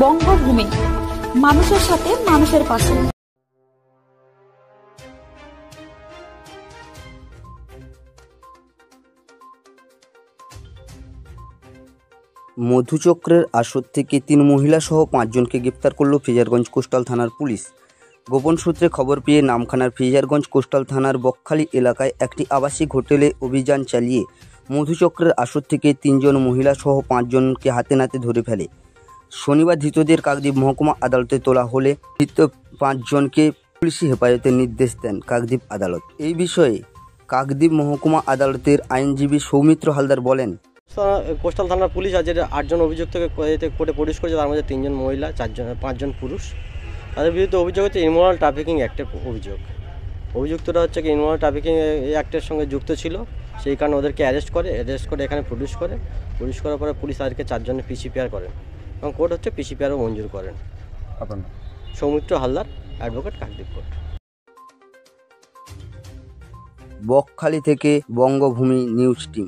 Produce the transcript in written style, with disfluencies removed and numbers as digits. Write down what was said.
বঙ্গভূমি, মানুষের সাথে মানুষের পাশে। মধুচক্রের আসর থেকে 3 মহিলা সহ 5 জনকে গ্রেপ্তার করল ফ্রেজারগঞ্জ কোস্টাল থানার পুলিশ। গোপন সূত্রে খবর পেয়ে নামখানার ফ্রেজারগঞ্জ কোস্টাল থানার বকখালি এলাকায় একটি আবাসিক হোটেলে অভিযান চালিয়ে মধুচক্রের আসর থেকে 3 জন মহিলা সহ 5 জনকে হাতে নাতে ধরে ফেলে। শনিবার ধৃতদের কাকদ্বীপ মহকুমা আদালতে তোলা হলে ধৃত 5 জনকে পুলিশি হেফাজতের নির্দেশ দেন কাকদ্বীপ আদালত। এই বিষয়ে কাকদ্বীপ মহকুমা আদালতের আইনজীবী সৌমিত্র হালদার বলেন, কোস্টাল থানার পুলিশ আজ 8 জন অভিযুক্তকে কোর্টে প্রডিউস করেছে। তার মধ্যে 3 জন মহিলা, 5 জন পুরুষ। তাদের বিরুদ্ধে অভিযোগ হচ্ছে ইমোরাল ট্রাফিকিং অ্যাক্টের অভিযুক্তরা হচ্ছে কি ইমোরাল ট্রাফিকিং অ্যাক্টের সঙ্গে যুক্ত ছিল। সেই কারণে ওদেরকে অ্যারেস্ট করে এখানে প্রডিউস করার পরে পুলিশ তাদেরকে 4 জনের পিসিপিআর করেন এবং কোর্ট হচ্ছে পিসিপিআরও মঞ্জুর করেন। আপনার সৌমিত্র হালদার, অ্যাডভোকেট, কাকদ্বীপ কোর্ট। বকখালি থেকে বঙ্গভূমি নিউজ টিম।